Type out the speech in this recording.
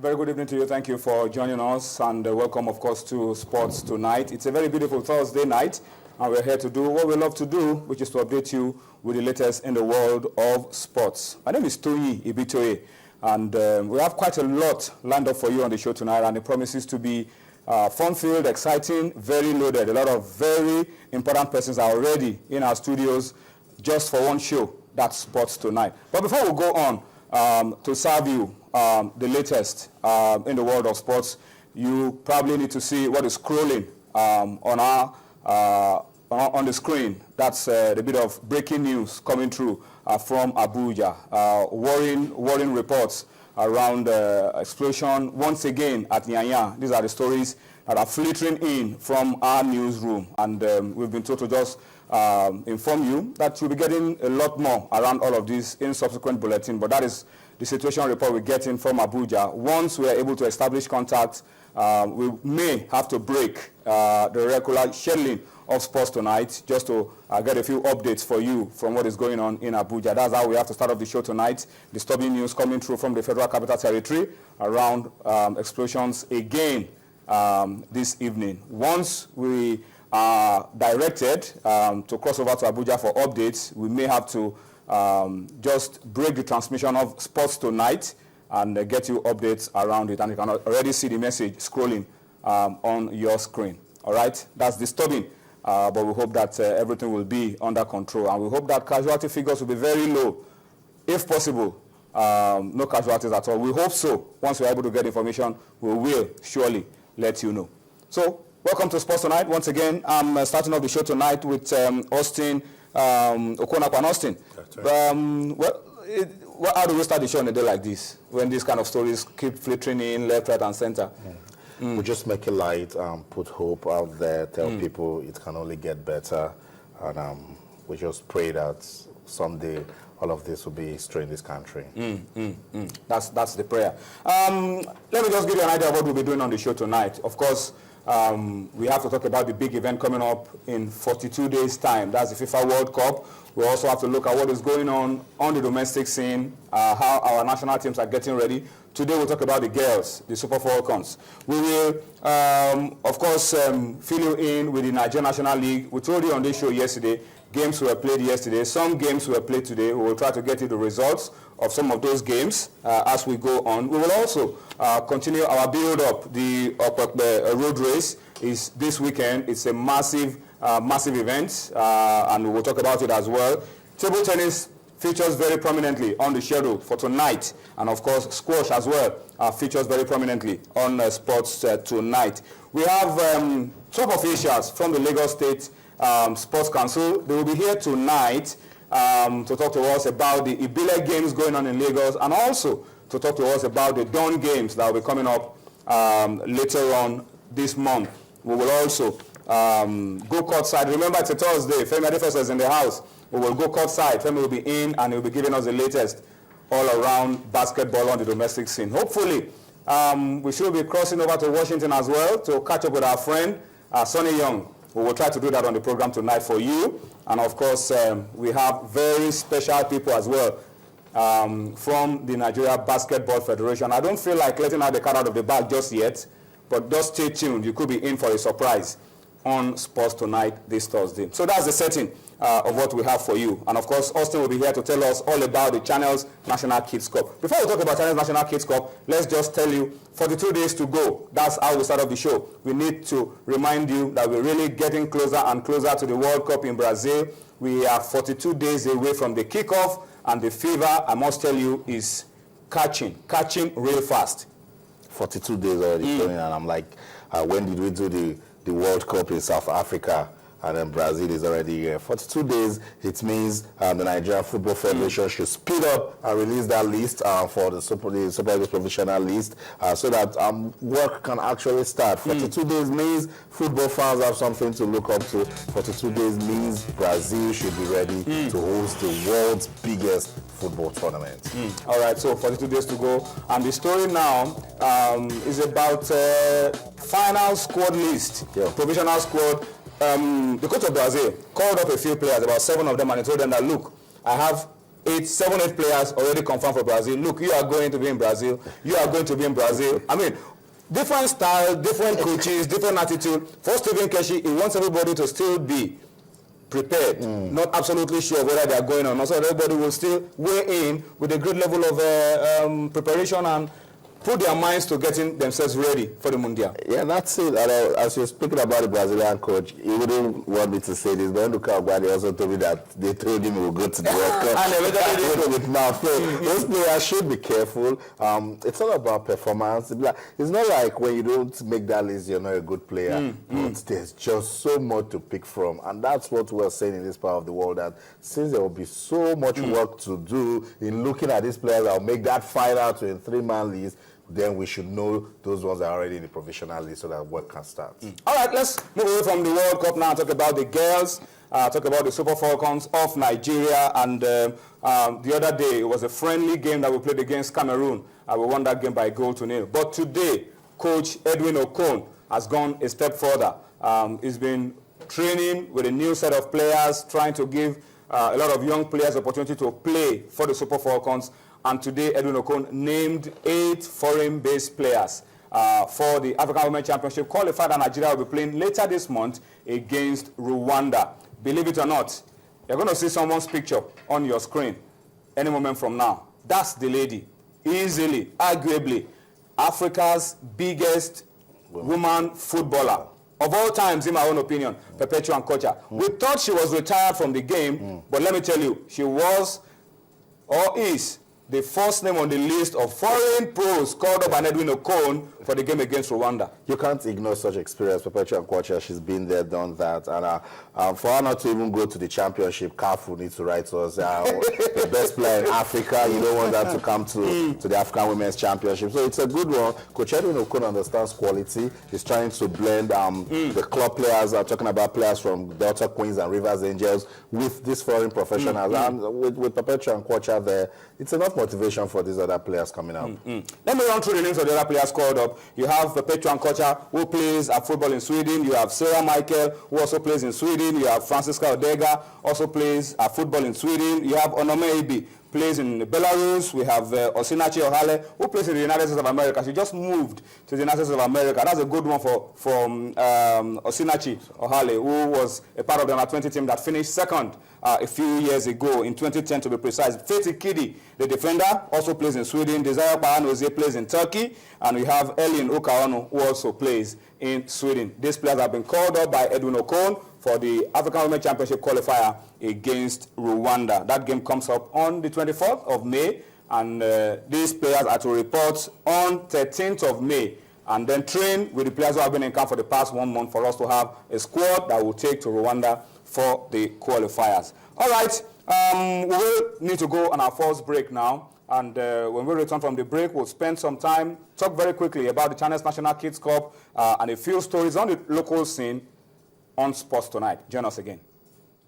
very good evening to you. Thank you for joining us, and welcome, of course, to Sports Tonight. It's a very beautiful Thursday night, and we're here to do what we love to do, which is to update you with the latest in the world of sports. My name is Toyi Ibitoye, and we have quite a lot lined up for you on the show tonight, and it promises to be fun-filled, exciting, very loaded. A lot of very important persons are already in our studios just for one show. That's Sports Tonight. But before we go on, to serve you the latest in the world of sports, you probably need to see what is scrolling on the screen. That's the bit of breaking news coming through from Abuja. Worrying reports around explosion once again at Nyanya. These are the stories that are filtering in from our newsroom, and we've been told to just inform you that you'll be getting a lot more around all of this in subsequent bulletin. But that is the situation report we're getting from Abuja. Once we are able to establish contact, we may have to break the regular scheduling of Sports Tonight just to get a few updates for you from what is going on in Abuja. That's how we have to start off the show tonight. Disturbing news coming through from the Federal Capital Territory around explosions again this evening. Once we are directed to cross over to Abuja for updates, we may have to just break the transmission of Sports Tonight and get you updates around it. And you can already see the message scrolling on your screen. All right, that's disturbing, but we hope that everything will be under control, and we hope that casualty figures will be very low, if possible. No casualties at all. We hope so. Once we're able to get information, we will surely let you know. So, welcome to Sports Tonight. Once again, I'm starting off the show tonight with Austin Okonakwa. Austin, how do we start the show on a day like this, when these kind of stories keep filtering in left, right, and center? We just make it light, put hope out there, tell people it can only get better, and we just pray that someday all of this will be history in this country. That's the prayer. Let me just give you an idea of what we'll be doing on the show tonight. Of course, we have to talk about the big event coming up in 42 days' time. That's the FIFA World Cup. We also have to look at what is going on the domestic scene, how our national teams are getting ready. Today we'll talk about the girls, the Super Falcons. We will, of course, fill you in with the Nigerian National League. We told you on this show yesterday, games were played yesterday. Some games were played today. We will try to get you the results of some of those games as we go on. We will also continue our build-up. The road race is this weekend. It's a massive event, and we will talk about it as well. Table tennis features very prominently on the schedule for tonight, and of course squash as well features very prominently on Sports Tonight. We have top officials from the Lagos State Sports Council. They will be here tonight to talk to us about the Ibile games going on in Lagos, and also to talk to us about the Dawn games that will be coming up later on this month. We will also go courtside. Remember, it's a Thursday. Femi Adefesa is in the house. We will go courtside. Femi will be in, and he will be giving us the latest all around basketball on the domestic scene. Hopefully, we should be crossing over to Washington as well to catch up with our friend, Sonny Young. We will try to do that on the program tonight for you. And of course, we have very special people as well from the Nigeria Basketball Federation. I don't feel like letting out the cat out of the bag just yet, but just stay tuned. You could be in for a surprise on Sports Tonight this Thursday. So that's the setting of what we have for you. And of course, Austin will be here to tell us all about the Channels National Kids Cup. Before we talk about Channels National Kids Cup, let's just tell you 42 days to go. That's how we start off the show. We need to remind you that we're really getting closer and closer to the World Cup in Brazil. We are 42 days away from the kickoff, and the fever, I must tell you, is catching real fast. 42 days already, and I'm like, when did we do the World Cup in South Africa? And then Brazil is already here. 42 days, it means the Nigeria Football Federation should speed up and release that list for the Super Eagles provisional list so that work can actually start. 42 days means football fans have something to look up to. 42 days means Brazil should be ready to host the world's biggest football tournament. All right, so 42 days to go. And the story now is about final squad list, provisional squad. The coach of Brazil called up a few players, about 7 of them, and he told them that, look, I have seven, eight players already confirmed for Brazil. Look, you are going to be in Brazil. You are going to be in Brazil. I mean, different style, different coaches, different attitude. For Stephen Keshi, he wants everybody to still be prepared, not absolutely sure whether they are going or not. So everybody will still weigh in with a great level of preparation and put their minds to getting themselves ready for the Mundial. Yeah, that's it. And as you're speaking about the Brazilian coach, he wouldn't want me to say this, but Nduka Agbani also told me that they told him he would go to the World Cup. And eventually with mouth. So those players should be careful. It's all about performance. It's not like when you don't make that list, you're not a good player. But there's just so much to pick from. And that's what we're saying in this part of the world, that since there will be so much work to do in looking at these players that will make that final to a three-man list, then we should know those ones are already in the provisional list so that work can start. All right, let's move away from the World Cup now and talk about the girls, talk about the Super Falcons of Nigeria. And the other day, it was a friendly game that we played against Cameroon. We won that game by 1-0. But today, Coach Edwin Okon has gone a step further. He's been training with a new set of players, trying to give a lot of young players opportunity to play for the Super Falcons. And today, Edwin Okon named 8 foreign-based players for the African Women Championship qualified, and Nigeria will be playing later this month against Rwanda. Believe it or not, you're going to see someone's picture on your screen any moment from now. That's the lady, easily, arguably, Africa's biggest woman footballer of all times, in my own opinion, Perpetua Nkocha. We thought she was retired from the game, but let me tell you, she was or is the first name on the list of foreign pros called up by Edwin Okon for the game against Rwanda. You can't ignore such experience. Perpetua Nkocha, she's been there, done that. And for her not to even go to the championship, CAF will need to write to us, the best player in Africa, you don't want that to come to the African Women's Championship. So it's a good one. Coach Edwin Okon understands quality. He's trying to blend the club players, talking about players from Delta Queens and Rivers Angels, with these foreign professionals. And with Perpetua Nkocha there, it's enough motivation for these other players coming up. Let me run through the names of the other players called up. You have Perpetua Nkocha, who plays football in Sweden. You have Sarah Michael, who also plays in Sweden. You have Francisca Odega, also plays football in Sweden. You have Onome Ibi, plays in Belarus. We have Osinachi Ohale, who plays in the United States of America. She just moved to the United States of America. That's a good one for Osinachi Ohale, who was a part of the under-20 team that finished second a few years ago, in 2010 to be precise. Faith Ikidi, the defender, also plays in Sweden. Desire Pahanoze plays in Turkey. And we have Elin Okaonu, who also plays in Sweden. These players have been called up by Edwin Okon for the African Women Championship qualifier against Rwanda. That game comes up on the 24th of May, and these players are to report on 13th of May, and then train with the players who have been in camp for the past 1 month for us to have a squad that will take to Rwanda for the qualifiers. All right, we will need to go on our first break now. And when we return from the break, we'll spend some time, talk very quickly about the China's National Kids Cup and a few stories on the local scene on Sports Tonight. Join us again.